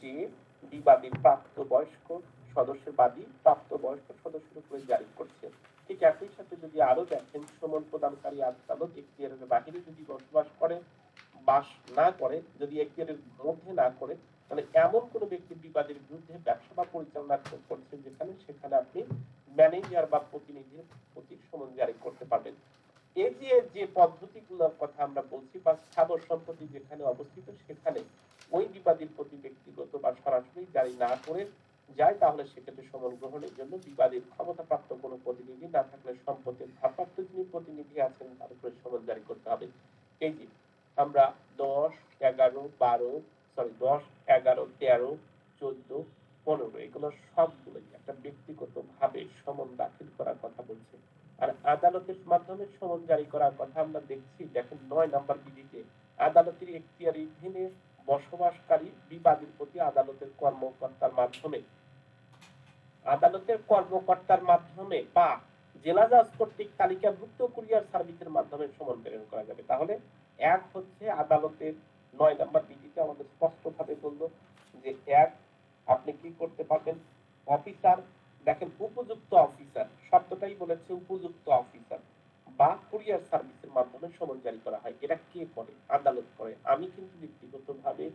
যে বিবাদী প্রাপ্তবয়স্ক সদস্যের বাদী প্রাপ্তবয়স্ক সদস্যের উপরে জারি করছে। ঠিক একই সাথে যদি আরো দেখেন, সমন প্রদানকারী আদালত এখতিয়ারের বাহিরে যদি বসবাস করে, বাস না করে, যদি এখতিয়ারের মধ্যে না করে, তাহলে এমন কোন ব্যক্তি বিবাদের বিরুদ্ধে ব্যবসা বা পরিচালনা করছে যেখানে, সেখানে আপনি ম্যানেজার বা প্রতিনিধির প্রতি সমন জারি করতে পারবেন। এই যে পদ্ধতিগুলোর কথা আমরা বলছি, বা স্থাবর সম্পত্তি যেখানে অবস্থিত সেখানে ওই বিবাদীর প্রতি ব্যক্তিগত বা সরাসরি জারি না করে যায়, তাহলে সেক্ষেত্রে সমন গ্রহণের জন্য বিবাদীর ক্ষমতাপ্রাপ্ত কোনো প্রতিনিধি না থাকলে সম্পত্তির ভারপ্রাপ্ত যিনি প্রতিনিধি আছেন তার উপরে সমন জারি করতে হবে। এই যে আমরা 10, 11, 12, 10, 11, 13, 14, 15 এগুলো সবগুলোই একটা ব্যক্তিগত ভাবে সমন দাখিল করার কথা বলছে। আর আদালতের মাধ্যমে সমন জারি করার কথা আমরা দেখছি, দেখেন 9 নম্বর বিধিতে আদালতের এখতিয়ারীধীনে বসবাসকারী বিবাদীর প্রতি আদালতের কর্মকর্তার মাধ্যমে বা জেলা জজ কর্তৃক তালিকাভুক্ত কুরিয়ার সার্ভিসের মাধ্যমে সমন প্রেরণ করা যাবে। তাহলে এক হচ্ছে আদালতের 9 নম্বর বিধিতে আমাদের স্পষ্টভাবে বলল যে এক, আপনি কি করতে পারবেন, অফিসার, দেখেন উপযুক্ত অফিসার, শব্দটাই বলেছে উপযুক্ত অফিসার বা কুরিয়ার সার্ভিসের মাধ্যমে সমন জারি করা হয়। এটা কে করে? আদালত করে। আমি কিন্তু ব্যক্তিগতভাবে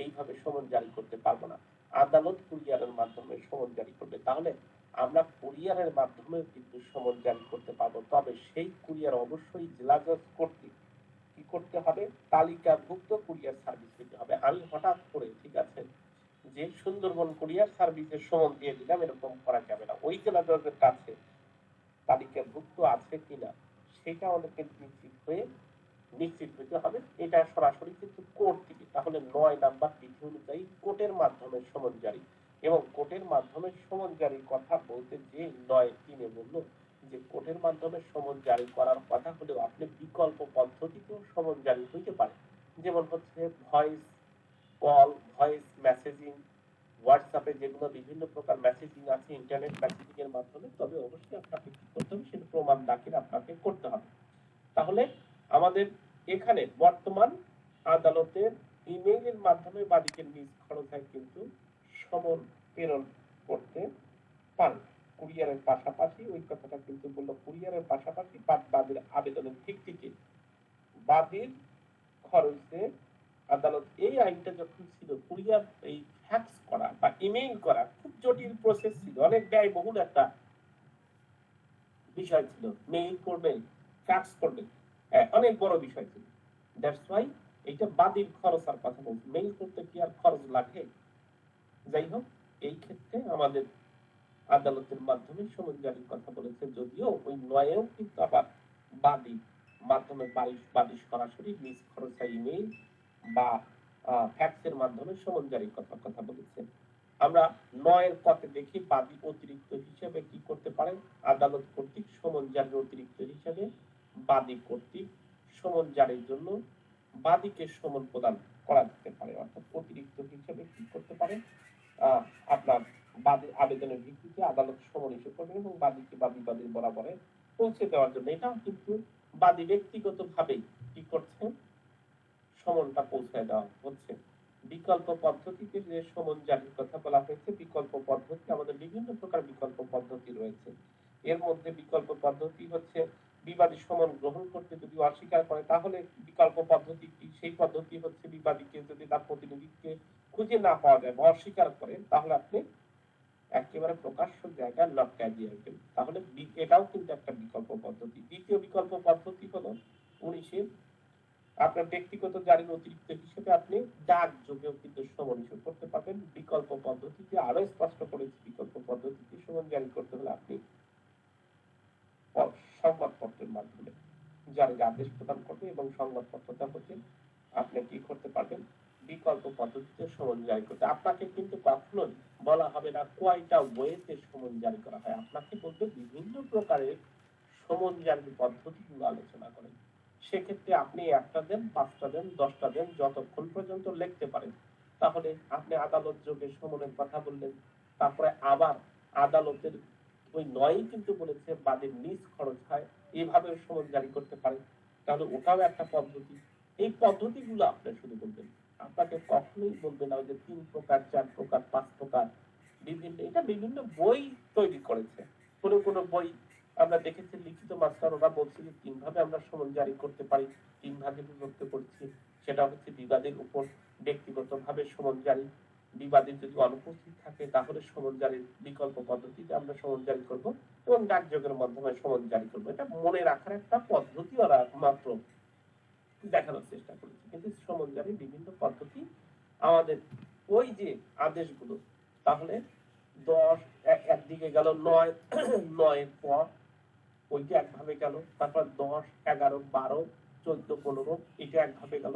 এইভাবে সমন জারি করতে পারবো না, আদালত কুরিয়ারের মাধ্যমে সমন জারি করবে। তাহলে আমরা কুরিয়ারের মাধ্যমে কিন্তু সমন জারি করতে পারবো, তবে সেই কুরিয়ার অবশ্যই জেলা জজ কর্তৃক কি করতে হবে, তালিকাভুক্ত কুরিয়ার সার্ভিস দিতে হবে। আমি হঠাৎ করে, ঠিক আছে, যে সুন্দরবন কুরিয়ার সার্ভিসের সমন দিয়ে দিলাম, এরকম করা যাবে না। ওই জেলা জজের কাছে তালিকাভুক্ত আছে কিনা সেটা অনেকে নিশ্চিত হতে হবে। এটা সরাসরি কিন্তু কোর্ট থেকে। তাহলে 9 নাম্বার বিধি অনুযায়ী কোর্টের মাধ্যমে সমন জারি, এবং কোর্টের মাধ্যমে সমন জারির কথা বলতে যে 9(3) বলল যে কোর্টের মাধ্যমে সমন জারি করার কথা হলেও আপনি বিকল্প পদ্ধতিতেও সমন জারি হইতে পারে। যেমন হচ্ছে ভয়েস কল, ভয়েস মেসেজিং, হোয়াটসঅ্যাপে যেগুলো বিভিন্ন প্রকার মেসেজিং আছে, ইন্টারনেট মেসেজিং এর মাধ্যমে, তবে অবশ্যই আপনাকে কি করতে হবে, সেটা প্রমাণ দাখিল আপনাকে করতে হবে। তাহলে আমাদের এখানে বর্তমান আদালতের ইমেইলের মাধ্যমে বাদীকে নিজ খরচায় কিন্তু সমন প্রেরণ করতে পারে। কুরিয়ারের পাশাপাশি, ওই কথাটা কিন্তু বললো, কুরিয়ারের পাশাপাশি বাদীর আবেদনের ভিত্তিতে বাদীর খরচে আদালত, এই আইনটা যখন ছিল, কুরিয়ার এই ফ্যাক্স করা বা ইমেইল করা খুব জটিল প্রসেস ছিল, অনেক ব্যয়বহুল একটা বিষয় ছিল। মেইল করবেন, ফ্যাক্স করবেন, অনেক বড় বিষয় ছিল। দ্যাটস ওয়াই এইটা বাদীর খরচার কথা বলছি, মেইল করতে কি আর খরচ লাগে? যাই হোক, এই ক্ষেত্রে আমাদের আদালতের মাধ্যমে সমন জারির কথা বলেছে, যদিও ওই 9-এও কিন্তু আবার বাদী মাধ্যমে বাদী সরাসরি নিজ খরচায় ইমেইল বা ফ্যাক্সের মাধ্যমে সমন জারির কথা বলেছে। আমরা 9-এর পথে দেখি, বাদী অতিরিক্ত হিসেবে কি করতে পারেন, আদালত কর্তৃক সমন জারির অতিরিক্ত হিসেবে বাদী কর্তৃক সমন জারির জন্য বাদীকে সমন প্রদান করা যেতে পারে। অর্থাৎ অতিরিক্ত হিসেবে কি করতে পারে, আপনার বাদীর আবেদনের ভিত্তিতে আদালত সমন ইস্যু করবে এবং বাদীকে বা বিবাদীর বরাবরে পৌঁছে দেওয়ার জন্য। এটাও কিন্তু বাদী ব্যক্তিগতভাবেই কি করছে, সমনটা পৌঁছায় দেওয়া হচ্ছে। বিকল্প পদ্ধতিতে যে সমন জারির কথা বলা হয়েছে, বিকল্প পদ্ধতি, আমাদের বিভিন্ন প্রকার বিকল্প পদ্ধতি রয়েছে। এর মধ্যে বিকল্প পদ্ধতি হচ্ছে, বিবাদী সমন গ্রহণ করতে যদি অস্বীকার করে, তাহলে বিকল্প পদ্ধতি কি? সেই পদ্ধতি হচ্ছে, বিবাদীকে যদি তার প্রতিনিধিকে খুঁজে না পাওয়া যায় বা অস্বীকার করে, তাহলে আপনি একেবারে প্রকাশ্য জায়গায় লটকায় দিয়ে রাখবেন। তাহলে এটাও কিন্তু একটা বিকল্প পদ্ধতি। দ্বিতীয় বিকল্প পদ্ধতি হলো 19-এর, আপনার ব্যক্তিগত জারির অতিরিক্ত হিসেবে আপনি ডাক যোগেও কিন্তু সমন ইস্যু করতে পারবেন। বিকল্প পদ্ধতিতে আরো স্পষ্ট করেছি, বিকল্প পদ্ধতিতে সমন জারি করতে হলে আপনি সংবাদপত্রের মাধ্যমে জারির আদেশ প্রদান করবে, এবং সংবাদপত্রটা হচ্ছে আপনি কি করতে পারবেন, বিকল্প পদ্ধতিতে সমন জারি করতে। আপনাকে কিন্তু কখনোই বলা হবে না কয়টা ওয়েতে সমন জারি করা হয়, আপনাকে বলবে বিভিন্ন প্রকারের সমন জারির পদ্ধতিগুলো আলোচনা করেন। সেক্ষেত্রে আপনি 1টা দেন, 5টা দেন, 10টা দেন, যতক্ষণ পর্যন্ত লিখতে পারেন। তাহলে আপনি আদালত যোগে সমনের কথা বললেন, তারপরে আবার আদালতের ওই 9-ই কিন্তু বলেছে বাদীর নিজ খরচ হয়, এইভাবে সমন জারি করতে পারে। তাহলে ওটাও একটা পদ্ধতি। এই পদ্ধতিগুলো আপনি শুরু করবেন। আপনাকে কখনোই বলবে না যে 3 প্রকার 4 প্রকার 5 প্রকার এটা বিভিন্ন বই তৈরি করেছে। কোন বই আমরা দেখেছি লিখিত মাস্টার ওরা বলছে যে 3 ভাবে আমরা সমন জারি করতে পারি, 3 ভাগে বিভক্ত করছি। সেটা হচ্ছে বিবাদের উপর ব্যক্তিগতভাবে সমন জারি, বিবাদী যদি অনুপস্থিত থাকে তাহলে সমন জারির বিকল্প পদ্ধতিতে আমরা সমন জারি করব এবং ডাকযোগের মাধ্যমে সমন জারি করব। এটা মনে রাখার একটা পদ্ধতি ওরা মাত্র দেখানোর চেষ্টা করেছে। কিন্তু সমন জারির বিভিন্ন পদ্ধতি আমাদের ওই যে আদেশগুলো, তাহলে 10 একদিকে গেল 9 9 এর পর ওইটা একভাবে গেল, তারপর 10 11 12 14 15 এটা একভাবে গেল।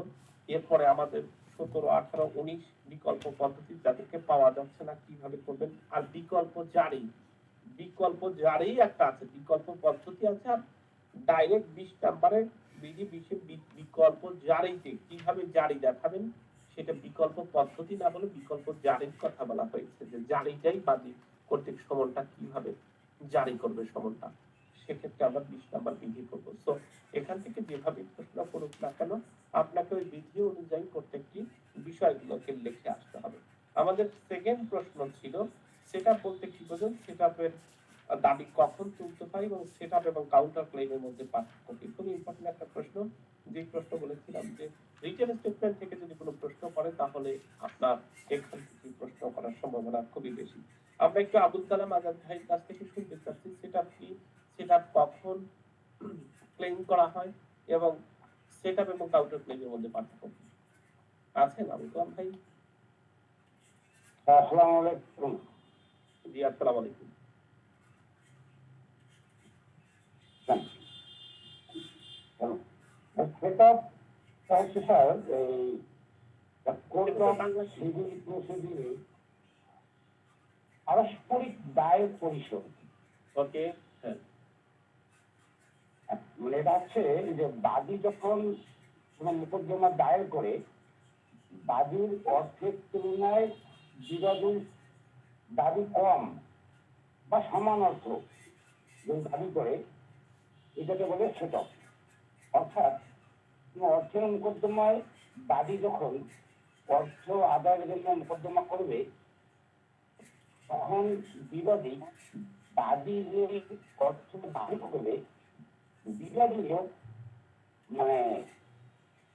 এরপরে আমাদের 17 18 19 বিকল্প পদ্ধতি যাদেরকে পাওয়া যাচ্ছে না কিভাবে করবেন। আর বিকল্প জারি একটা আছে, বিকল্প পদ্ধতি আছে। আর ডাইরেক্ট 20 নাম্বারে বিধি 20 বিকল্প জারিতে কিভাবে জারি দেখাবেন সেটা বিকল্প পদ্ধতি না বলে বিকল্প জারির কথা বলা হয়েছে, যে জারিটাই বাদী কর্তৃক সমনটা কিভাবে জারি করবে সমনটা, সেক্ষেত্রে আমরা 20 নাম্বার বিধি করবো। তো এখান থেকে যেভাবে প্রশ্ন করুক না কেন আপনাকে ওই বিধি অনুযায়ী প্রত্যেকটি বিষয়গুলোকে লিখে আসতে হবে। আমাদের সেকেন্ড প্রশ্ন ছিল সেটআপ বলতে কি বোঝেন, সেটআপের দাবি কখন তুলতে পারি এবং সেটআপ এবং কাউন্টার ক্লেইমের মধ্যে পার্থক্য কি। খুবই ইম্পর্টেন্ট একটা প্রশ্ন। যে প্রশ্ন বলেছিলাম যে রিটেন স্টেটমেন্ট থেকে যদি কোনো প্রশ্ন করে তাহলে আপনার এখান থেকে প্রশ্ন করার সম্ভাবনা খুবই বেশি। আমরা একটু আবুল কালাম আজাদ ভাইয়ের কাছ থেকে শুনতে চাচ্ছি সেটআপ কি, সেটআপ কখন ক্লেম করা হয় এবং সেটআপ এবং কাউন্টার ক্লেইমের মধ্যে পার্থক্য কি। আছেন আবুল কালাম ভাই? আসসালামু আলাইকুম। জি আসসালামু আলাইকুম। সেটআপ হচ্ছে স্যার এই কোড অফ সিভিল প্রসিডিউরে পারস্পরিক দায় পরিশোধ। ওকে, হ্যাঁ, মানে এটা হচ্ছে যে বাদী যখন কোন মোকদ্দমা দায়ের করে বাদীর অর্থের তুলনায় বিবাদীর দাবি কম বা সমান অর্থ যদি দাবি করে এটাকে বলে সেটআপ। অর্থাৎ অর্থের মোকদ্দমায় বাদী যখন অর্থ আদায়ের জন্য মোকদ্দমা করবে তখন বিবাদী বাদী যে অর্থ দাবি করবে বিবাদীও মানে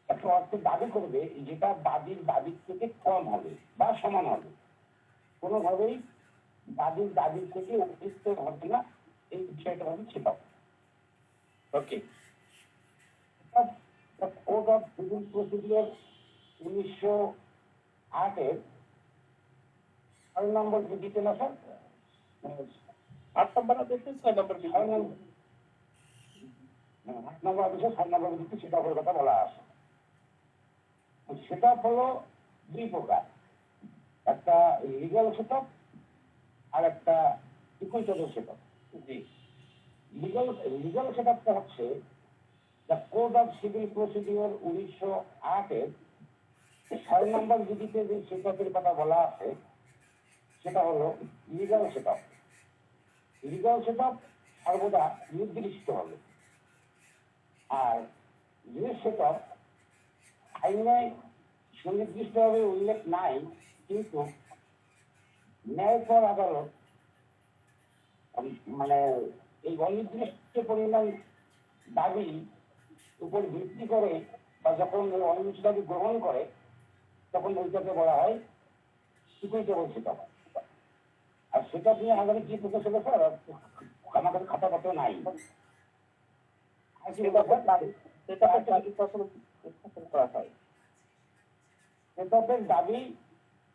একটা অর্থ দাবি করবে যেটা বাদীর দাবির থেকে কম হবে বা সমান হবে, কোনোভাবেই বাদীর দাবির থেকে অতিরিক্ত হবে না। এই বিষয়টা হবে সেটা। ওকে, কোড অফ সিভিল প্রসিডিওর 1908-এর 6 নম্বর বিধিতে না স্যার, 8 নম্বর আদেশে 6 নম্বর বিধি। 8 নম্বর আদেশে 6 নম্বর বিধিতে সেটআপের কথা বলা আছে। সেটআপ হলো দুই প্রকার, একটা লিগ্যাল সেটআপ আর একটা ইকুইটেবল সেটআপ। জি, লিগ্যাল সেটআপটা হচ্ছে the code of civil procedure 1908-এর 6 নম্বর বিধিতে যে সেটআপের কথা বলা আছে সেটা হলো লিগ্যাল সেটআপ। লিগ্যাল সেটআপ সর্বদা নির্দিষ্ট হবে, আর যে সেটআপ আইনে সুনির্দিষ্টভাবে উল্লেখ নাই কিন্তু ন্যায়পর আদালত মানে এই অনির্দিষ্ট পরিমাণ দাবি উপর ভিত্তি করে বা যখন অনির্দিষ্ট দাবি গ্রহণ করে তখন ওইটাকে বলা হয় ইকুইটেবল সেটআপ। আর সেটা নিয়ে আমাদের কি প্রকাশ হলো স্যার, আমার কাছে খাতা পত্র নাই। সেটআপের দাবি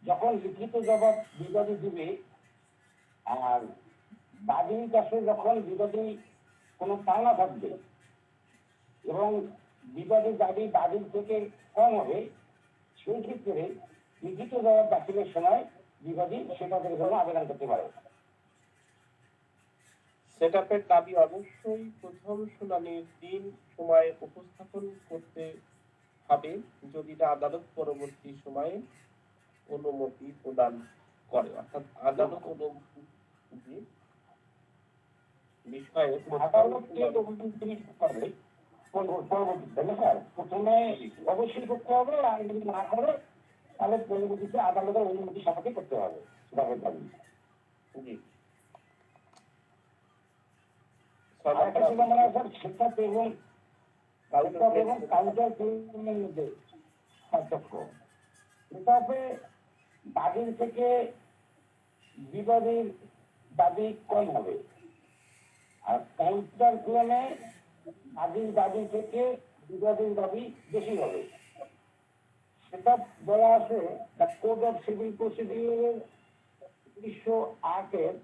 যখন লিখিত জবাব বিবাদী দিবে আর বাদীর কাছে যখন বিবাদী কোনো পাওনা থাকবে এবং বিবাদীর দাবি বাদীর থেকে কম হবে সেই ক্ষেত্রে লিখিত জবাব দাখিলের সময় বিবাদী সেটআপের জন্য আবেদন করতে পারে। সেটআপের দাবি অবশ্যই প্রথম শুনানির দিন সময়ে উপস্থাপন করতে হবে যদি না আদালত পরবর্তী সময়ে অনুমতি প্রদান করে। অর্থাৎ আদালত অনুমতি বিষয়ে পরবর্তীতে স্যার প্রথমে অবশ্যই করতে হবে, আর যদি না করে তাহলে পরবর্তীতে আদালতের অনুমতি সাপেক্ষে করতে হবে সেটাকে দাবি। জি আরেকটা ছিল মানে স্যার শিক্ষক এবং কাউন্টার ক্লেমের মধ্যে পার্থক্য। শিক্ষাপে বাদীর থেকে বিবাদীর দাবি কম হবে, আর কাউন্টার ক্লেমে বাদীর দাবি থেকে বিবাদীর দাবি বেশি হবে। সেটা বলা আছে দ্য কোড অফ সিভিল প্রসিডিওরের 1908-এর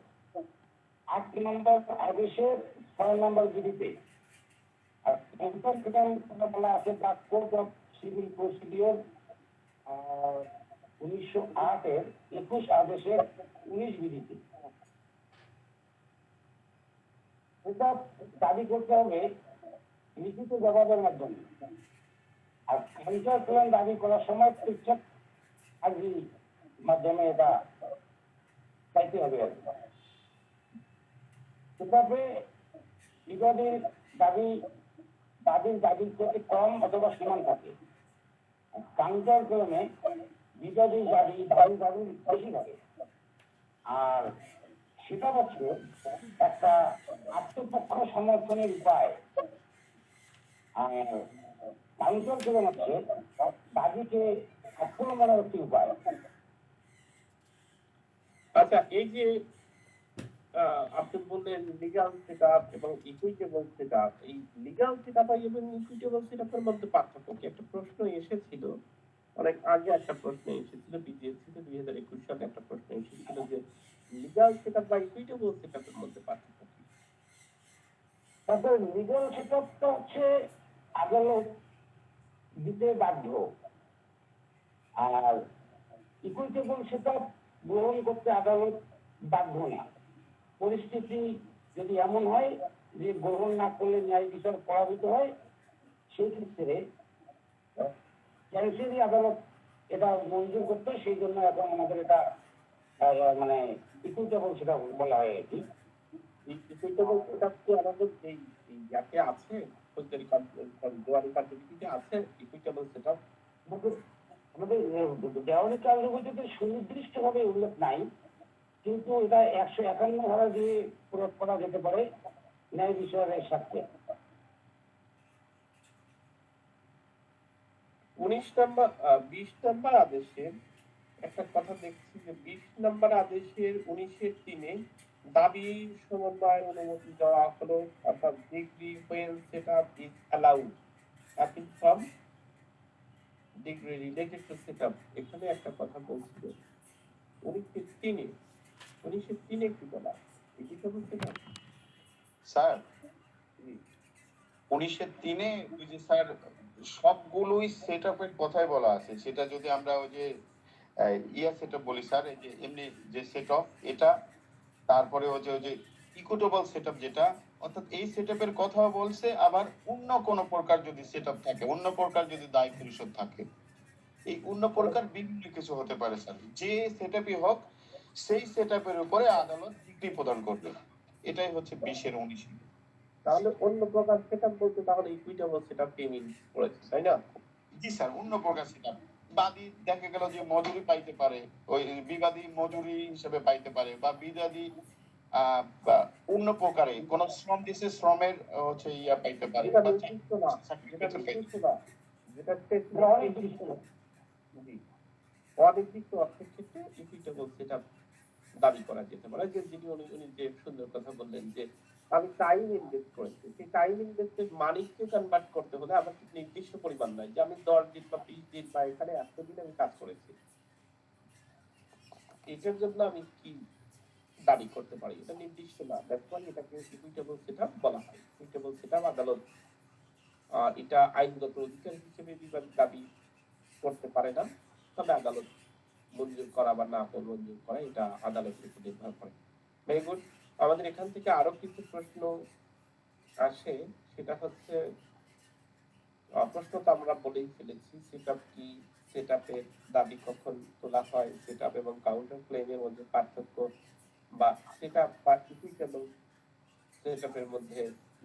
8 নম্বর আদেশের 6 নম্বর বিধিতে। আর কাউন্টার ক্লেম বলা আছে the code of civil procedure 1908-এর 21 আদেশের 19 বিধিতে। এটা দাবি করতে হবে লিখিত জবাবের মাধ্যমে। আর কাউন্টার ক্লেম দাবি করার সময় পৃথক আর্জির মাধ্যমে এটা চাইতে হবে আর কি। সেভাবে বিবাদীর দাবি দাবির দাবির থেকে কম অথবা সমান থাকে। কাউন্টার ক্লেমে বিবাদীর দাবি বেশি থাকে। আর সেটা হচ্ছে একটা আত্মপক্ষ সমর্থনের উপায়। আর কাউন্টার ক্লেম হচ্ছে দাবিকে আক্রমণের একটি উপায়। আচ্ছা, এই যে আপনি বললেন লিগ্যাল সেটআপ এবং ইকুইটেবল সেটআপ, এই লিগ্যাল সেটআপ এবং ইকুইটেবল সেটআপের মধ্যে পার্থক্য কি? একটা প্রশ্ন এসেছিল অনেক আগে, একটা প্রশ্ন এসেছিল বিজিএসসি তে 2021 সালে একটা প্রশ্ন এসেছিল যে লিগ্যাল সেটআপ বা ইকুইটেবল সেটআপের মধ্যে পার্থক্য কি? তারপর লিগ্যাল সেটআপটা হচ্ছে আদালত দিতে বাধ্য, আর ইকুইটেবল সেটআপ গ্রহণ করতে আদালত বাধ্য না। পরিস্থিতি যদি এমন হয় যে গ্রহণ না করলে ন্যায় বিচার পরাজিত হয়, সেই ক্ষেত্রে ক্যান্সেলই আদালত এটা মঞ্জুর করতে, সেই জন্য এখন আমাদের এটা মানে ইকুইটেবল সেটা বলা হয় আর কি। ইকুইটেবল সেটআপ কি আমাদের এই ইয়াতে আছে, ফৌজদারি দেওয়ানি কার্যবিধিতে আছে ইকুইটেবল সেটআপ? আমাদের আমাদের দেওয়ানি কার্যবিধিতে সুনির্দিষ্টভাবে উল্লেখ নাই, কিন্তু এটা 151 ধারা দিয়ে প্রয়োগ করা যেতে পারে ন্যায় বিচারের স্বার্থে। 19 নম্বর 20 নম্বর আদেশের একটা কথা দেখছি যে 20 নম্বর আদেশের 19-3 দাবি সমন্বয় অনুমতি দেওয়া হলো, অর্থাৎ degree when setup is allowed appeal from degree related to setup। এখানে একটা কথা বলছিল 19-3 কি বলা, এটি তো বলতে না স্যার 19-3 ওই যে স্যার সবগুলোই সেট আপের কথাই বলা আছে। সেটা যদি আমরা ওই যে সেট আপ বলি স্যার, এই যে এমনি যে সেট অফ এটা, তারপরে ওই যে ইকুইটেবল সেট আপ যেটা, অর্থাৎ এই সেট আপের কথাও বলছে। আবার অন্য কোন প্রকার যদি সেট আপ থাকে, অন্য প্রকার যদি দায় পরিশোধ থাকে, এই অন্য প্রকার বিভিন্ন কিছু হতে পারে স্যার। যে সেট আপই হোক, সেই সেট আপের উপরে আদালত ডিগ্রি প্রদান করবে। এটাই হচ্ছে 20-19। তাহলে অন্য প্রকার সেটআপ বলতে তাহলে ইকুইটেবল সেটআপ কে মিন করেছে, তাই না? জি স্যার, অন্য প্রকার সেটআপ। বাদী দেখা গেল যে মজুরি পাইতে পারে, ওই বিবাদী মজুরি হিসেবে পাইতে পারে, বা বিবাদী বা অন্য প্রকারে কোন শ্রম দিছে, শ্রমের হচ্ছে ইয়া পাইতে পারে, যেটা বা নির্দিষ্ট না, যেটা নির্দিষ্ট না, যেটা নির্দিষ্ট জি অনির্দিষ্ট অর্থের ক্ষেত্রে ইকুইটেবল সেটআপ দাবি করা যেতে পারে। যে যিনি উনি যে সুন্দর কথা বললেন যে আমি টাইম ইনভেস্ট করেছি, সেই টাইম ইনভেস্টের মানিককে কনভার্ট করতে হলে আমার নির্দিষ্ট পরিমাণ নাই যে আমি 10 দিন বা 20 দিন বা এখানে 100 দিন আমি কাজ করেছি, এটার জন্য আমি কি দাবি করতে পারি, এটা নির্দিষ্ট না। দ্যাটস ওয়াই এটাকে ইকুইটেবল সেটআপ বলা হয়। ইকুইটেবল সেটআপ আদালত এটা আইনগত অধিকার হিসেবে দাবি করতে পারে না, তবে আদালত মঞ্জুর করা বা না মঞ্জুর করা এটা আদালতের উপর নির্ভর করে। Very good. আমাদের এখান থেকে আরো কিছু প্রশ্ন আসে, সেটা হচ্ছে প্রশ্ন তো আমরা বলেই ফেলেছি, সেটআপ কি, সেটআপের দাবি কখন তোলা হয়, সেটআপ এবং কাউন্টার ক্লেমের মধ্যে পার্থক্য, বা সেটআপ বা ইকুইটেবল সেটআপের মধ্যে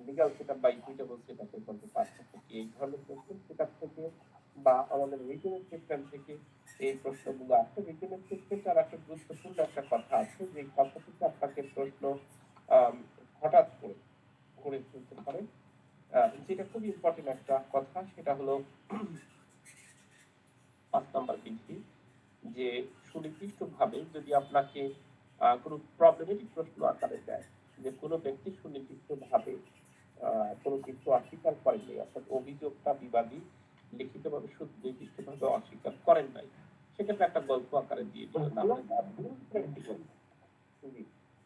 লিগ্যাল সেটআপ বা ইকুইটেবল সেটআপের মধ্যে পার্থক্য কি, এই ধরনের প্রশ্ন সেটআপ থেকে বা আমাদের রিটেন সেকশন থেকে এই প্রশ্ন রিটেনের ক্ষেত্রে আর একটা গুরুত্বপূর্ণ একটা কথা আছে, যে কথা থেকে আপনাকে প্রশ্ন হঠাৎ করে ফেলতে পারে, যেটা খুব ইম্পর্টেন্ট একটা কথা, সেটা হলো 5 নাম্বার বিধি, যে সুনির্দিষ্টভাবে যদি আপনাকে কোনো প্রবলেমেটিক প্রশ্ন আকারে দেয়, যে কোনো ব্যক্তি সুনির্দিষ্টভাবে কোনো কিছু অস্বীকার করেননি, অর্থাৎ অভিযোগটা বিবাদী লিখিতভাবে সুনির্দিষ্টভাবে অস্বীকার করেন নাই, সেক্ষেত্রে একটা গল্প আকারে দিয়ে দিল, তাহলে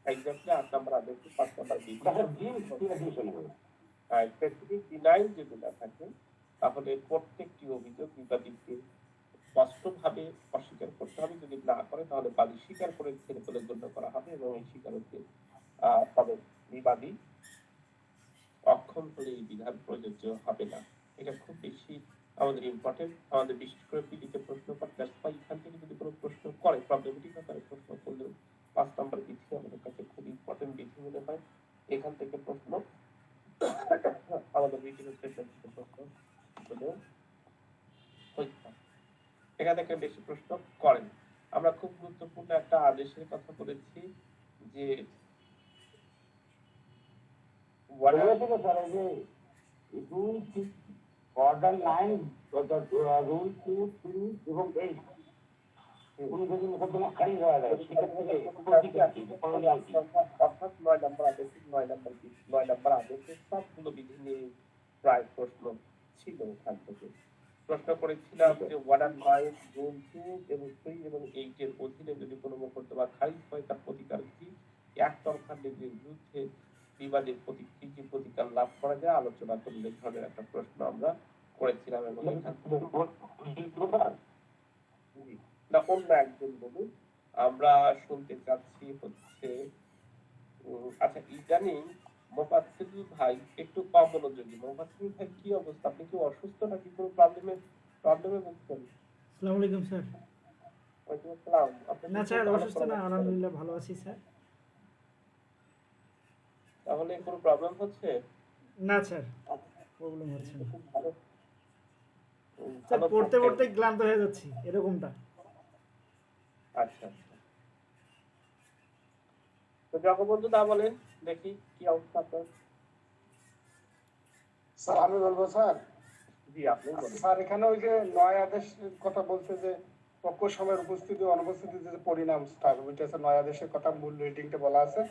এক্স্যাক্টলি 8 নাম্বার আদেশ 5 নাম্বার বিধি স্পেসিফিক ডিনাইল যদি না থাকে, তাহলে প্রত্যেকটি অভিযোগ বিবাদীকে স্পষ্টভাবে অস্বীকার করতে হবে, যদি না করে তাহলে বাদী স্বীকার করেছে বলে গণ্য করা হবে এবং এই স্বীকারোক্তি তবে বিবাদী অক্ষম হলে এই বিধান প্রযোজ্য হবে না। এটা খুব বেশি আমাদের ইম্পর্টেন্ট, আমাদের বিশেষ করে পিডিতে প্রশ্ন করে, এখান থেকে যদি কোনো প্রশ্ন করে প্রবলেমেটিক আকারে প্রশ্ন করলেও 5 নাম্বার বিধি আমাদের কাছে খুব ইম্পর্টেন্ট বিধি মনে হয়। এখান থেকে প্রশ্ন আমাদের রিটেন স্টেটমেন্ট থেকে প্রশ্ন হলেও হইতে পারে, এখান থেকে বেশি প্রশ্ন করেন। আমরা খুব গুরুত্বপূর্ণ একটা আদেশের কথা বলেছি, যে অর্ডার 9 রুল 2 3 এবং 8 কোন যদি মোকদ্দমা খারিজ হয়ে যায় সেক্ষেত্রে প্রতিকার কি, করণীয় কি? অর্থাৎ 9 নাম্বার আদেশ 9 নাম্বার বিধি 9 নাম্বার আদেশের সবগুলো বিধি নিয়ে প্রায় প্রশ্ন ছিল। ওখান থেকে প্রশ্ন করেছিলাম যে অর্ডার 9 রুল 2 এবং 3 এবং 8 এর অধীনে যদি কোনো মোকদ্দমা খারিজ হয় তার প্রতিকার কি, একতরফা ডিগ্রির বিরুদ্ধে বিবাদের কি কি প্রতিকার লাভ করা যায় আলোচনা করলে ধরনের একটা প্রশ্ন আমরা করেছিলাম। এবং না অন্য একজন বলুন, আমরা শুনতে চাচ্ছি হচ্ছে আচ্ছা ইদানিং মোফাজ্জল ভাই একটু কম মনোযোগী। মোফাজ্জল ভাই কি অবস্থা, আপনি কি অসুস্থ নাকি কোনো প্রবলেমে ভুগছেন? আসসালামু আলাইকুম স্যার। ওয়ালাইকুম আসসালাম। আপনি না স্যার অসুস্থ না, আলহামদুলিল্লাহ ভালো আছি স্যার। তাহলে কোনো প্রবলেম হচ্ছে? না স্যার প্রবলেম হচ্ছে না খুব ভালো। স্যার, পড়তে পড়তে ক্লান্ত হয়ে যাচ্ছি এরকমটা। আচ্ছা আচ্ছা, তো জগবন্ধু দা বলেন দেখি কি অবস্থা আপনার। স্যার আমি বলবো স্যার। জি আপনি বলুন। স্যার এখানে ওই যে 9 আদেশের কথা বলছে, যে পক্ষ সময়ের উপস্থিতি ও অনুপস্থিতির যে পরিণাম স্যার, ওইটা স্যার 9 আদেশের কথা মূল রেটিংটা বলা আছে।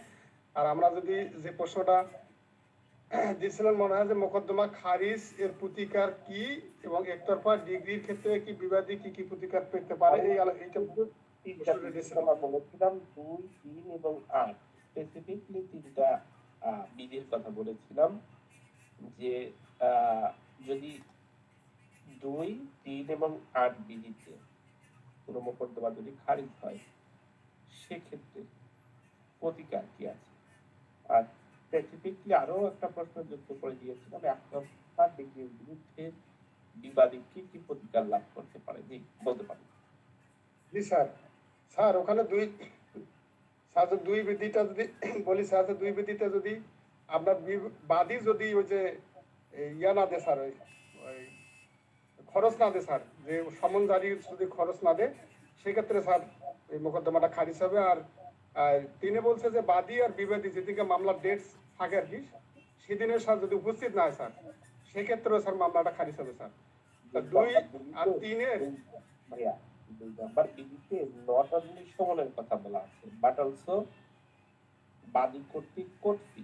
আর আমরা যদি যে প্রশ্নটা দিয়েছিলেন মনে হয় যে মোকদ্দমা খারিজ এর প্রতিকার কি এবং একতরফা ডিগ্রির ক্ষেত্রে কি বিবাদী কি কি প্রতিকার পেতে পারে, এইটা বলেছিলাম 2, 3 এবং 8 স্পেসিফিকলি তিনটা বিধির কথা বলেছিলাম, যে যদি 2, 3 এবং 8 বিধিতে কোনো মোকদ্দমা যদি খারিজ হয় সেক্ষেত্রে প্রতিকার কি আছে। আর স্পেসিফিকলি আরো একটা প্রশ্ন যুক্ত করে দিয়েছিলাম, একতরফা ডিগ্রির বিরুদ্ধে বিবাদী কি কি প্রতিকার লাভ করতে পারে, জি বলতে পারেন। জি স্যার। স্যার ওখানে দুই বিধিটা যদি বলি স্যার, দুই বিধিতে যদি আপনার বাদী যদি ওই যে ইয়া না দেয় স্যার, ওই খরচ না দেয় স্যার, যে সমন জারির যদি খরচ না দেয় সেক্ষেত্রে স্যার এই মোকদ্দমাটা খারিজ হবে। আর তিনি বলছে যে বাদী আর বিবাদী যেদিকে মামলার ডেট থাকে আর কি, সেদিনে স্যার যদি উপস্থিত না হয় স্যার সেক্ষেত্রেও স্যার মামলাটা খারিজ হবে স্যার। 2 আর 3 এর ভাইয়া 2 নাম্বার বিধিতে নট অনলি সমনের কথা বলা আছে, বাট অলসো বাদী কর্তৃক কোর্ট ফি,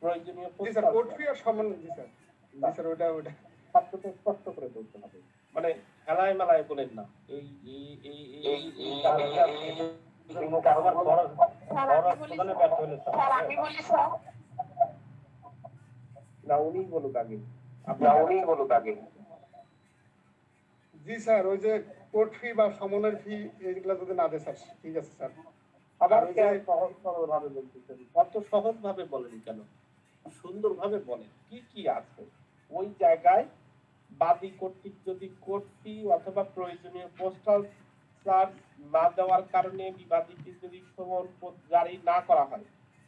প্রয়োজনীয় জি স্যার কোর্ট ফি আর সমন। জি স্যার, জি স্যার ওটা ছাত্রকে স্পষ্ট করে বলতে হবে, মানে খেলায় মেলায় বলেন না এই এই এই এই এই কারণটা না উনি বলুক আগে, উনি বলুক আগে। জি স্যার, ওই যে কোর্ট ফি বা সমনের ফি এগুলো যদি না দেয় স্যার, ঠিক আছে স্যার। আবার সহজ সরল ভাবে বলতেছেন, কত সহজ ভাবে বলেন কেন, সুন্দর ভাবে বলেন কি কি আছে ওই জায়গায়। বাদী কর্তৃক যদি কোর্ট ফি অথবা প্রয়োজনীয় পোস্টাল চার্জ না দেওয়ার কারণে বিবাদীকে যদি সমন জারি না করা হয়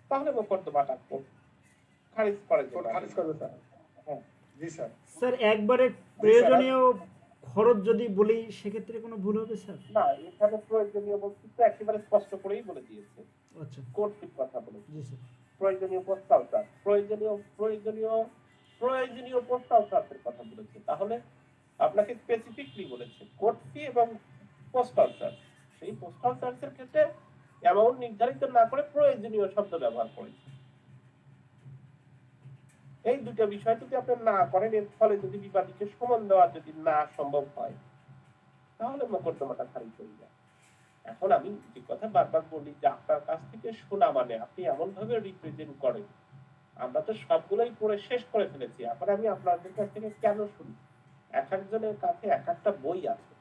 তাহলে মোকদ্দমাটা খারিজ করে কোর্ট খারিজ করবে স্যার। হ্যাঁ জি স্যার। স্যার একবারে প্রয়োজনীয় খরচ যদি বলি সেক্ষেত্রে কোনো ভুল হবে স্যার? না, এখানে প্রয়োজনীয় বক্তব্য একেবারে স্পষ্ট করেই বলে দিয়েছে, আচ্ছা, কোর্ট ফির কথা বলেছে। জি স্যার। প্রয়োজনীয় পোস্টাল চার্জ, প্রয়োজনীয় পোস্টাল চার্জের কথা বলেছে। তাহলে আপনাকে স্পেসিফিকলি বলেছে কোর্ট ফি এবং পোস্টাল চার্জ। সেই পোস্টাল চার্জের ক্ষেত্রে অ্যামাউন্ট নির্ধারিত না করে প্রয়োজনীয় শব্দ ব্যবহার করেছে। এই দুটো বিষয় যদি আপনি না করেন, এর ফলে যদি বিবাদীকে সমন দেওয়া যদি না সম্ভব হয়, তাহলে মোকদ্দমাটা খারিজ হয়ে যায়। এখন আমি যে কথা বারবার বলি যে আপনার কাছ থেকে শোনা মানে আপনি এমন ভাবে রিপ্রেজেন্ট করেন, আমরা তো সবগুলোই পড়ে শেষ করে ফেলেছি, এখন আমি আপনাদের কাছ থেকে কেন শুনি? এক একজনের কাছে এক একটা বই আছে,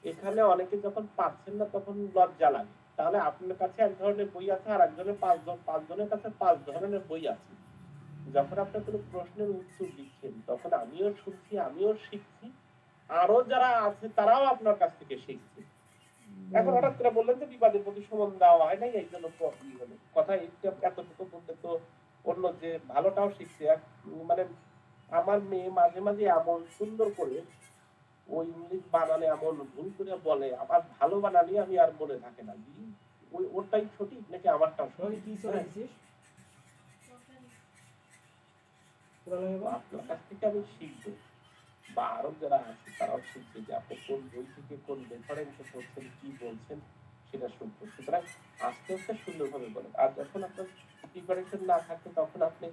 এখানে অনেকে যখন পাচ্ছেন না তখন লজ্জা লাগে। তাহলে আপনার কাছে এক ধরনের বই আছে, আর একজনের পাঁচজনের কাছে 5 ধরনের বই আছে। যখন আপনি কোনো প্রশ্নের উত্তর দিচ্ছেন তখন আমিও শুনছি, আমিও শিখছি, আরো যারা আছে তারাও আপনার কাছ থেকে শিখছে। এখন হঠাৎ করে বললেন যে বিবাদের প্রতি সমন দেওয়া হয় নাই, এই জন্য কথা এতটুকু বলতে তো অন্য যে ভালোটাও শিখছে। মানে আমার মেয়ে মাঝে মাঝে এমন সুন্দর করে ওই ইংলিশ বানানে এমন ভুল করে বলে, আবার ভালো বানালে আমি আর মনে থাকে না ওই ওরটাই সঠিক নাকি আমারটাও সঠিক। আপনার কাছ থেকে আমি শিখবো, বা আরো যারা আছে তারাও শিখবে যে আপনি কোন বই থেকে কোন রেফারেন্সে পড়ছেন, কি বলছেন সেটা শুনবো। সুতরাং আস্তে আস্তে সুন্দরভাবে বলেন। আর যখন আপনার প্রিপারেশন না থাকে তখন আপনি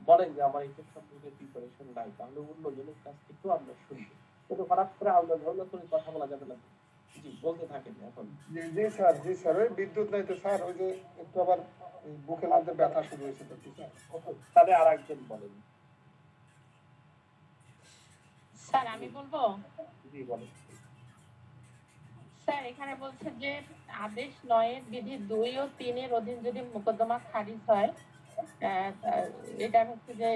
বলেন যে আমার এটা সম্পর্কে প্রিপারেশন নাই, তাহলে অন্যজনের কাছ থেকেও আমরা শুনবো। কিন্তু হঠাৎ করে আলাদা ধরনের করে কথা বলা যাবে না। জি, বলতে থাকেন এখন। জি স্যার, জি স্যার, ওই বিদ্যুৎ নাই তো স্যার, ওই যে একটু আবার এই বুকের মধ্যে ব্যথা শুরু হয়েছে তো স্যার। তাহলে আর একজন বলেন। স্যার আমি বলবো। জি বলেন। স্যার এখানে বলছে যে আদেশ 9 এর বিধি 2 ও 3 এর অধীন যদি মোকদ্দমা খারিজ হয়, এটা হচ্ছে যে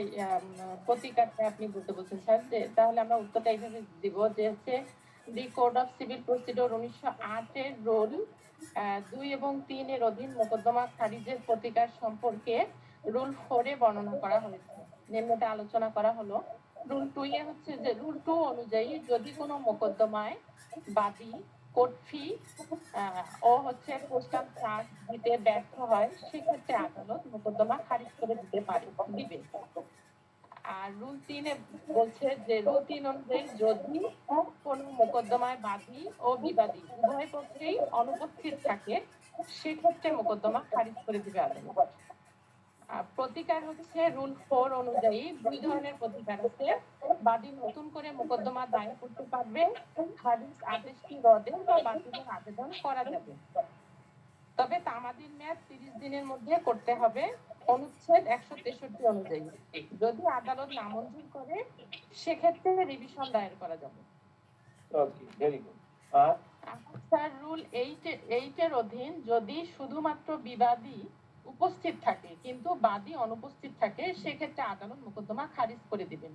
প্রতিকারটা আপনি বলতে বলছেন স্যার, যে তাহলে আমরা উত্তরটা এইভাবে দিব যে হচ্ছে দি কোড অফ সিভিল প্রসিডিওর 1908 এর রুল 2 এবং 3 এর অধীন মোকদ্দমা খারিজের প্রতিকার সম্পর্কে রুল 4 এ বর্ণনা করা হয়েছে। নিম্নটা আলোচনা করা হলো। রুল 2 এ হচ্ছে যে রুল 2 অনুযায়ী যদি কোনো মোকদ্দমায় বাদী কোর্ট ফি ও হচ্ছে পোস্টাল চার্জ দিতে ব্যর্থ হয়, সেক্ষেত্রে আদালত মোকদ্দমা খারিজ করে দিবে। আর রুল 3 এ বলছে যে রুল 3 অনুযায়ী যদি কোনো মোকদ্দমায় বাদী ও বিবাদী উভয় পক্ষেই অনুপস্থিত থাকে, সেক্ষেত্রে মোকদ্দমা খারিজ করে দিবে আদালত। প্রতিকার হচ্ছে রুল 4 অনুযায়ী 2 ধরনের প্রতিকার আছে। বাদী নতুন করে মোকদ্দমা দায়ের করতে পারবে, খারিজ আদেশটি রদের বা বাতিলের আবেদন করা যাবে, তবে তামাদির মেয়াদ 30 দিনের মধ্যে করতে হবে অনুচ্ছেদ 163 অনুযায়ী। যদি আদালত নামঞ্জুর করে সেক্ষেত্রে রিভিশন দায়ের করা যাবে। ওকে, ভেরি গুড। আর স্যার রুল 8 এর অধীন যদি শুধুমাত্র বিবাদী উপস্থিত থাকে কিন্তু বাদী অনুপস্থিত থাকে, সেক্ষেত্রে আদালত মোকদ্দমা খারিজ করে দিবেন।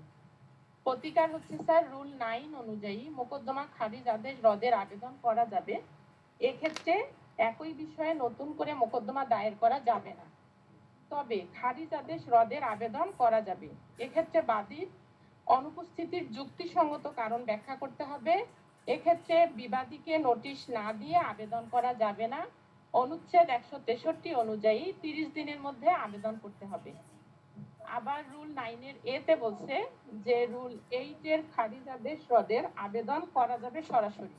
প্রতিকার হচ্ছে স্যার রুল 9 অনুযায়ী মোকদ্দমা খারিজ আদেশ রদের আবেদন করা যাবে, এক্ষেত্রে একই বিষয়ে নতুন করে মোকদ্দমা দায়ের করা যাবে না, তবে খারিজ আদেশ রদের আবেদন করা যাবে। এক্ষেত্রে বাদীর অনুপস্থিতির যুক্তিসঙ্গত কারণ ব্যাখ্যা করতে হবে। এক্ষেত্রে বিবাদীকে নোটিশ না দিয়ে আবেদন করা যাবে না, অনুচ্ছেদ 163 অনুযায়ী 30 দিনের মধ্যে আবেদন করতে হবে। আবার রুল 9 এর এতে বলছে যে রুল 8 এর খারিজ আদেশ রদের আবেদন করা যাবে সরাসরি।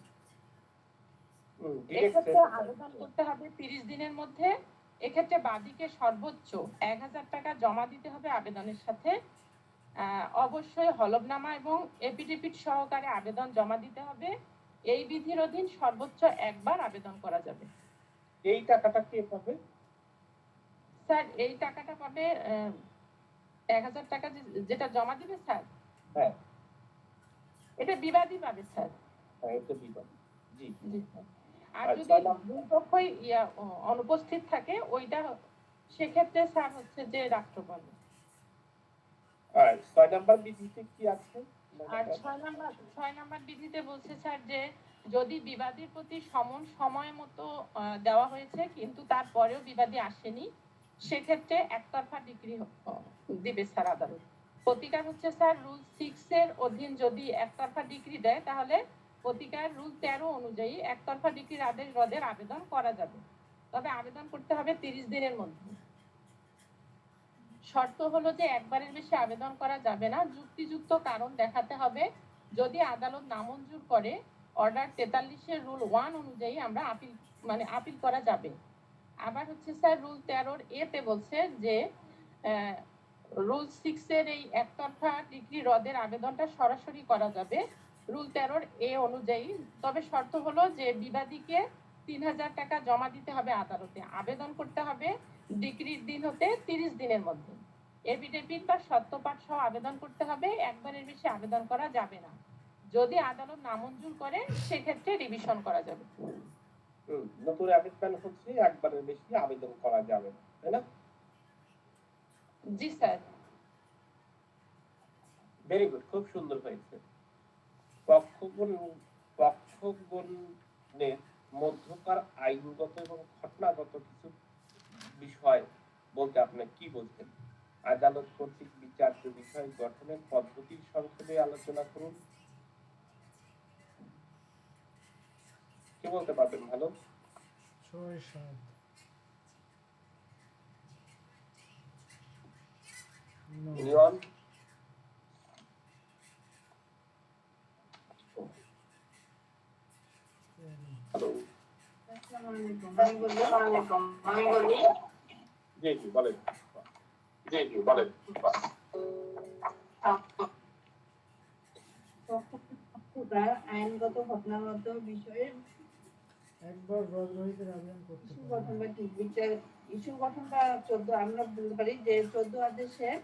এক্ষেত্রে আবেদন করতে হবে 30 দিনের মধ্যে। এক্ষেত্রে বাদীকে সর্বোচ্চ 1000 টাকা জমা দিতে হবে আবেদনের সাথে। অবশ্যই হলফনামা এবং এফিডেভিট সহকারে আবেদন জমা দিতে হবে। এই বিধির অধীন সর্বোচ্চ একবার আবেদন করা যাবে। এই টাকাটা কে পাবে? স্যার এই টাকাটা পাবে 1000 টাকা যেটা জমা দিবে স্যার, হ্যাঁ এটা বিবাদী পাবে স্যার। হ্যাঁ, এটা বিবাদী। জি জি স্যার। আর আর যদি দুই পক্ষই অনুপস্থিত থাকে ওইটা সেক্ষেত্রে স্যার হচ্ছে যে রাষ্ট্রপতি। আর 6 নাম্বার বিধিতে কি আছে? আর 6 নাম্বার বিধিতে বলছে স্যার যে যদি বিবাদীর প্রতি সমন সময় মতো দেওয়া হয়েছে কিন্তু তারপরেও বিবাদী আসেনি, সেক্ষেত্রে একতরফা ডিক্রি দিবে স্যার আদালত। প্রতিকার হচ্ছে স্যার রুল 6 এর অধীন যদি একতরফা ডিক্রি দেয় তাহলে প্রতিকার রুল 13 অনুযায়ী একতরফা ডিক্রির আদেশ রদের আবেদন করা যাবে, তবে আবেদন করতে হবে 30 দিনের মধ্যে। শর্ত হলো যে একবারের বেশি আবেদন করা যাবে না, যুক্তিযুক্ত কারণ দেখাতে হবে। যদি আদালত নামঞ্জুর করে অর্ডার 43 এর রুল 1 অনুযায়ী আমরা আপিল করা যাবে। আবার হচ্ছে স্যার রুল 13 এতে বলছে যে রুল 6 এর এই একতরফা ডিগ্রি রদের আবেদনটা সরাসরি করা যাবে রুল 13 এ অনুযায়ী, তবে শর্ত হলো যে বিবাদীকে 3000 টাকা জমা দিতে হবে আদালতে, আবেদন করতে হবে ডিগ্রির দিন হতে 30 দিনের মধ্যে, এফিডেভিট বা সত্যপাঠ সহ আবেদন করতে হবে, একবারের বেশি আবেদন করা যাবে না। যদি আদালত নামঞ্জুর করে সেক্ষেত্রে রিভিশন করা যাবে। নতুন আবেদন হচ্ছে একবারের বেশি আবেদন করা যাবে না, তাই না? জি স্যার। ভেরি গুড, খুব সুন্দর হয়েছে। পক্ষগণের মধ্যকার আইনগত এবং ঘটনাগত কিছু বিষয় বলতে আপনি কি বলছেন? আদালত কর্তৃক বিচার্য বিষয় গঠনের পদ্ধতির সংক্ষেপে আলোচনা করুন। কি বলতে পারবেন ভালো? 6-7 নিয়ন হ্যালো, আমি বলি জি বলেন। আইনগত ঘটনাগত বিষয়ে একবার রদরহিতের আবেদন করতে ইস্যু পারে। গঠন বা ইস্যু গঠন বা 14 আমরা বলতে পারি যে 14 আদেশের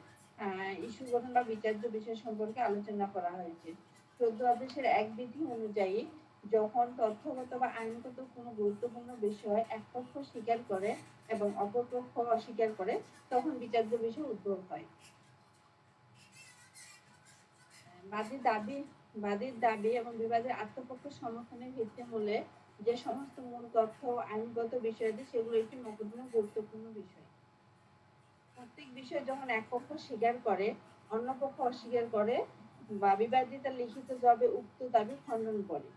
ইস্যু গঠন বা বিচার্য বিষয় সম্পর্কে আলোচনা করা হয়েছে। 14 আদেশের এক বিধি অনুযায়ী যখন তথ্যগত বা আইনগত কোনো গুরুত্বপূর্ণ বিষয় এক পক্ষ স্বীকার করে এবং অপর পক্ষ অস্বীকার করে তখন বিচার্য বিষয় উদ্ভব হয়। বাদীর দাবি এবং বিবাদের আত্মপক্ষ সমর্থনের ভিত্তিমূলে যে সমস্ত মূল তথ্য ও আইনগত বিষয়াদি সেগুলো একটি মোকদ্দমার গুরুত্বপূর্ণ বিষয়। প্রত্যেক বিষয় যখন এক পক্ষ স্বীকার করে অন্য পক্ষ অস্বীকার করে বা বিবাদী তার লিখিত জবাবে উক্ত দাবি খণ্ডন করে,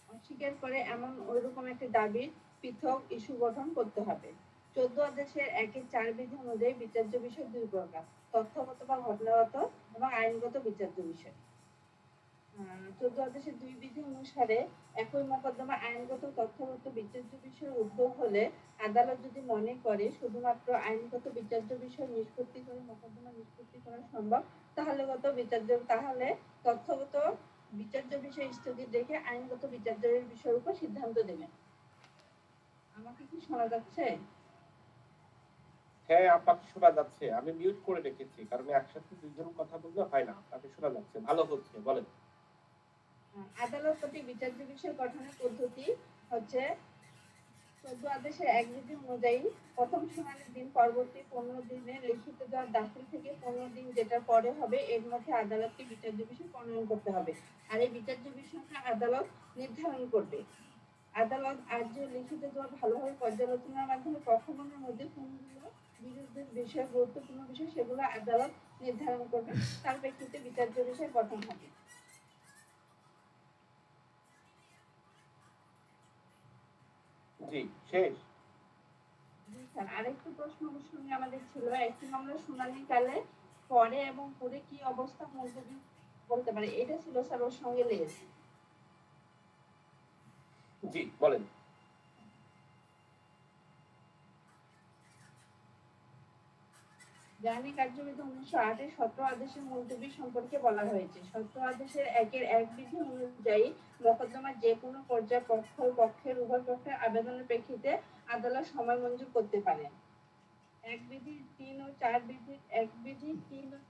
অস্বীকার করে এমন ওইরকম একটি দাবির পৃথক ইস্যু গঠন করতে হবে। 14 আদেশের 1-4 বিধি অনুযায়ী বিচার্য বিষয় দুই প্রকার: তথ্যগত বা ঘটনাগত এবং আইনগত বিচার্য বিষয়। 14 আদেশের দুই বিধি অনুসারে একই মোকদ্দমা আইনগত তথ্যগত বিচার্য বিষয় উদ্ভব হলে আদালত যদি মনে করে শুধুমাত্র আইনগত বিচার্য বিষয় নিষ্পত্তি করে মোকদ্দমা নিষ্পত্তি করা সম্ভব তাহলে তথ্যগত বিচার্য বিষয় স্থগিত রেখে আইনগত বিচার্যের বিষয়ের উপর সিদ্ধান্ত দেবেন। আমাকে কি শোনা যাচ্ছে? হ্যাঁ, আপনাকে শোনা যাচ্ছে। আমি মিউট করে রেখেছি কারণ একসাথে দুইজন কথা বললে হয় না। আপনি শোনা যাচ্ছে, ভালো হচ্ছে, বলেন। আদালত কর্তৃক বিচার্য বিষয় গঠনের পদ্ধতি হচ্ছে 14 আদেশের এক বিধি অনুযায়ী প্রথম শুনানির দিন পরবর্তী 15 দিনে লিখিত জবাব দাখিল থেকে 15 দিন যেটার পরে হবে এর মধ্যে আদালতকে বিচার্য বিষয় প্রণয়ন করতে হবে, আর এই বিচার্য বিষয়টা আদালত নির্ধারণ করবে। আদালত আর যে লিখিত জবাব ভালোভাবে পর্যালোচনার মাধ্যমে পক্ষগণের মধ্যে কোনগুলো বিরোধের বিষয় গুরুত্বপূর্ণ বিষয় সেগুলো আদালত নির্ধারণ করবে, তার প্রেক্ষিতে বিচার্য বিষয় গঠন হবে। জি, শেষ। আরেকটু প্রশ্ন অবশ্যই আমাদের ছিল, একটি মামলা শুনানি কালে পরে এবং পরে কি অবস্থা মুলতবি বলতে পারে, এটা ছিল স্যার ওর সঙ্গে লেস। জি বলেন। জানি কার্যবিধি 1908 এর 17 আদেশের মুলতবি সম্পর্কে বলা হয়েছে। 17 আদেশের 1-1 বিধি অনুযায়ী মোকদ্দমার যে কোনো পর্যায়ে পক্ষের উভয় পক্ষের আবেদনের প্রেক্ষিতে আদালত সময় মঞ্জুর করতে পারেন। এক বিধি 3 ও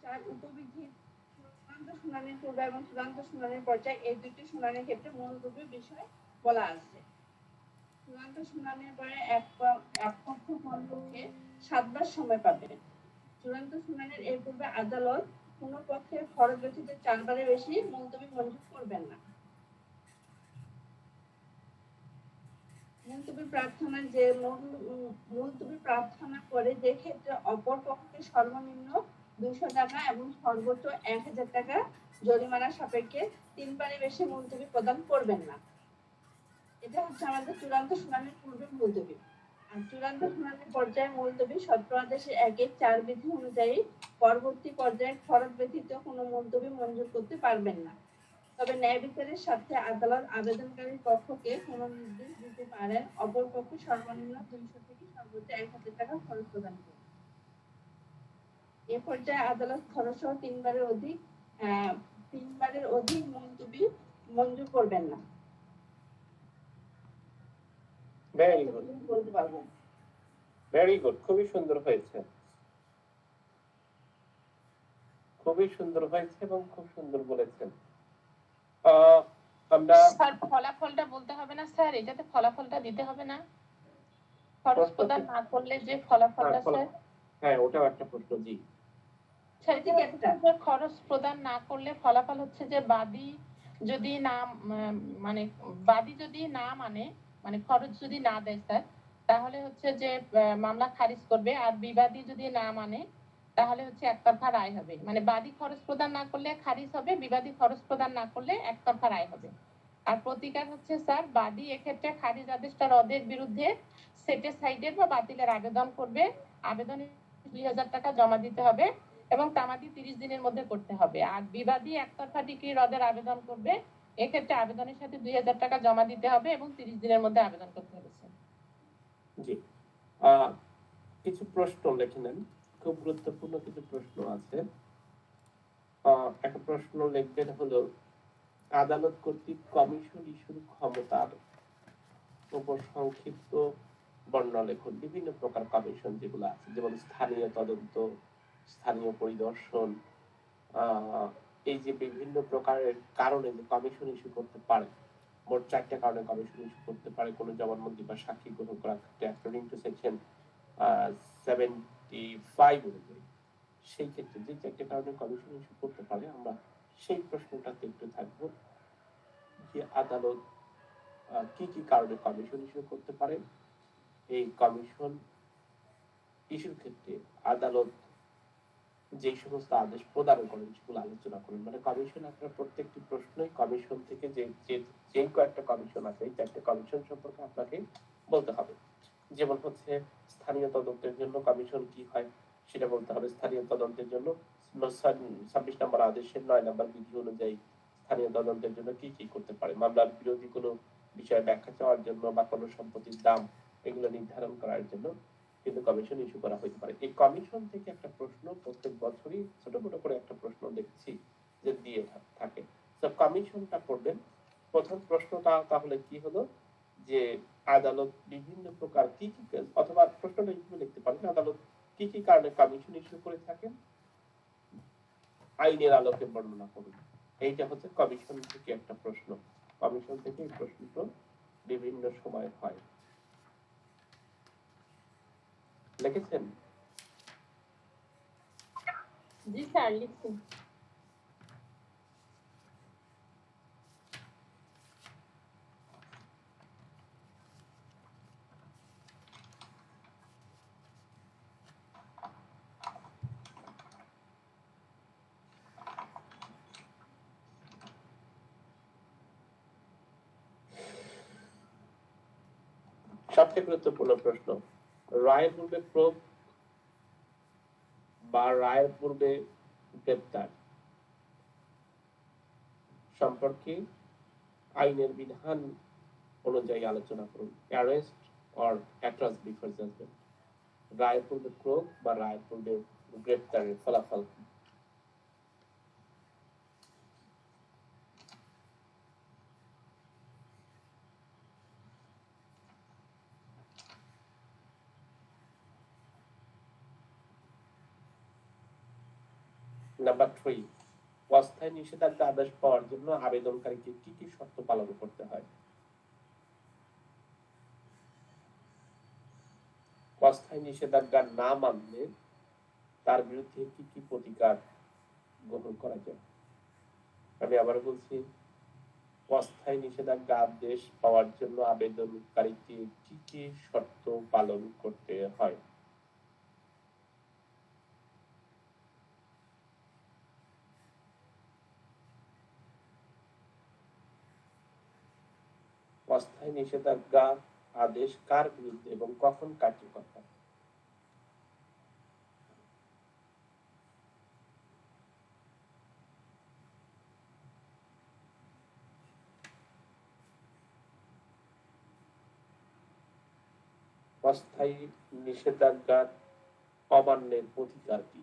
4 উপবিধির চূড়ান্ত শুনানির পূর্বে এবং চূড়ান্ত শুনানির পর্যায়ে এই দুটি শুনানির ক্ষেত্রে মূলরূপে বিষয় বলা আছে। চূড়ান্ত শুনানির পরে এক পক্ষ পক্ষে 7 বার সময় পাবে। চূড়ান্ত শুনানির এর পূর্বে আদালত কোন পক্ষের খরচ ব্যতীত 4 বারের বেশি মুলতবি মঞ্জুর করবেন না। মুলতবি প্রার্থনা যে মুলতবি প্রার্থনা করে যে ক্ষেত্রে অপর পক্ষকে সর্বনিম্ন 200 টাকা এবং সর্বোচ্চ 1000 টাকা জরিমানা সাপেক্ষে 3 বারের বেশি মুলতবি প্রদান করবেন না। এটা হচ্ছে আমাদের চূড়ান্ত শুনানির পূর্বে মুলতবি। আর চূড়ান্ত শুনানির পর্যায়ে মুলতবি সত্র আদেশে 1-4 বিধি অনুযায়ী পরবর্তী পর্যায়ে খরচ ব্যতীত কোনো মুলতবি মঞ্জুর করতে পারবেন না। তবে ন্যায় বিচারের স্বার্থে আদালত আবেদনকারীর পক্ষকে কোনো নির্দেশ দিতে পারেন অপর পক্ষ সর্বনিম্ন 200 থেকে সর্বোচ্চ 1000 টাকা খরচ প্রদান করবে। এ পর্যায়ে আদালত খরচসহ 3 বারের অধিক মুলতবি মঞ্জুর করবেন না। ভেরি গুড, বলতে পারবেন। ভেরি গুড, খুবই সুন্দর হয়েছে, খুবই সুন্দর হয়েছে এবং খুব সুন্দর বলেছেন। আমরা স্যার ফলাফলটা বলতে হবে না স্যার, এটাতে ফলাফলটা দিতে হবে না? খরচ প্রদান না করলে যে ফলাফলটা স্যার, হ্যাঁ ওটাও একটা প্রশ্ন। জি স্যার যে একটা খরচ প্রদান না করলে ফলাফল হচ্ছে যে বাদী যদি না মানে বাদী যদি না মানে খরচ যদি না দেয় স্যার, তাহলে হচ্ছে যে মামলা খারিজ করবে। আর বিবাদী যদি না মানে তাহলে হচ্ছে একতরফা রায় হবে। মানে বাদী খরচ প্রদান না করলে খারিজ হবে, বিবাদী খরচ প্রদান না করলে একতরফা রায় হবে। আর প্রতিকার হচ্ছে স্যার, বাদী এক্ষেত্রে খারিজ আদেশটা রদের বিরুদ্ধে সেটেসাইডের বা বাতিলের আবেদন করবে। আবেদনে 2000 টাকা জমা দিতে হবে এবং তামাদি 30 দিনের মধ্যে করতে হবে। আর বিবাদী একতরফা ডিক্রি রদের আবেদন করবে, এক্ষেত্রে আবেদনের সাথে 2000 টাকা জমা দিতে হবে এবং 30 দিনের মধ্যে আবেদন করতে হবে। জি কিছু প্রশ্ন লিখে নেন, খুব গুরুত্বপূর্ণ কিছু প্রশ্ন আছে। একটা প্রশ্ন লিখবেন হলো, আদালত কর্তৃক কমিশন ইস্যুর ক্ষমতার উপর সংক্ষিপ্ত বর্ণনা লেখুন। বিভিন্ন প্রকার কমিশন যেগুলো আছে, যেমন স্থানীয় তদন্ত, স্থানীয় পরিদর্শন, এই যে বিভিন্ন প্রকারের কারণে যে কমিশন ইস্যু করতে পারে, মোট 4টা কারণে কমিশন ইস্যু করতে পারে কোনো জবানবন্দি বা সাক্ষী গ্রহণ করা ক্ষেত্রে অ্যাকর্ডিং টু সেকশন 75 অনুযায়ী। সেই ক্ষেত্রে যে 4টা কারণে কমিশন ইস্যু করতে পারে, আমরা সেই প্রশ্নটাতে একটু থাকবো যে আদালত কি কি কারণে কমিশন ইস্যু করতে পারে। এই কমিশন ইস্যুর ক্ষেত্রে আদালত যে সমস্ত আদেশ প্রদান করেন সেগুলো আলোচনা করেন। মানে কমিশন আপনার প্রত্যেকটি প্রশ্নই কমিশন থেকে যে কয়েকটা কমিশন আছে, এই 4টা কমিশন সম্পর্কে আপনাকে বলতে হবে। যেমন হচ্ছে স্থানীয় তদন্তের জন্য কমিশন কি হয় সেটা বলতে হবে। স্থানীয় তদন্তের জন্য 26 নম্বর আদেশের 9 নম্বর বিধি অনুযায়ী স্থানীয় তদন্তের জন্য কি কি করতে পারে। মামলার বিরোধী কোনো বিষয়ে ব্যাখ্যা চাওয়ার জন্য বা কোনো সম্পত্তির দাম এগুলো নির্ধারণ করার জন্য কিন্তু কমিশন ইস্যু করা হতে পারে। এই কমিশন থেকে একটা প্রশ্ন প্রত্যেক বছরই ছোট ছোট করে একটা প্রশ্ন দেখছি যে দিয়ে থাকে। তো কমিশনটা পড়বেন। প্রথম প্রশ্নটা তাহলে কি হলো যে আদালত বিভিন্ন প্রকার কি কি, অথবা প্রশ্নটা এইভাবে লিখতে পারেন, আদালত কি কি কারণে কমিশন ইস্যু করে থাকেন আইনের আলোকে বর্ণনা করুন। এইটা হচ্ছে কমিশন থেকে একটা প্রশ্ন। কমিশন থেকে এই প্রশ্নটা বিভিন্ন সময় হয়। লিখেছেন? জি স্যার, লিখছি। সবচেয়ে গুরুত্বপূর্ণ প্রশ্ন, রায়ের পূর্বে প্রোব বা রায়ের পূর্বে গ্রেপ্তার সম্পর্কে আইনের বিধান অনুযায়ী আলোচনা করুন। অ্যারেস্ট অর অ্যাট্রাস বিফোর জাজমেন্ট, রায়ের পূর্বে প্রোব বা রায়ের পূর্বে গ্রেপ্তারের ফলাফল। নাম্বার 3, অস্থায়ী নিষেধাজ্ঞা আদেশ পাওয়ার জন্য আবেদনকারীকে কি কি শর্ত পালন করতে হয়। অস্থায়ী নিষেধাজ্ঞা না মানলে তার বিরুদ্ধে কি কি প্রতিকার গ্রহণ করা যায়। আমি আবার বলছি, অস্থায়ী নিষেধাজ্ঞা আদেশ পাওয়ার জন্য আবেদনকারীকে কি কি শর্ত পালন করতে হয়? অস্থায়ী নিষেধাজ্ঞা আদেশ কার বিরুদ্ধে এবং কখন কার্যকর হয়? অস্থায়ী নিষেধাজ্ঞার অমান্যের অধিকার কি?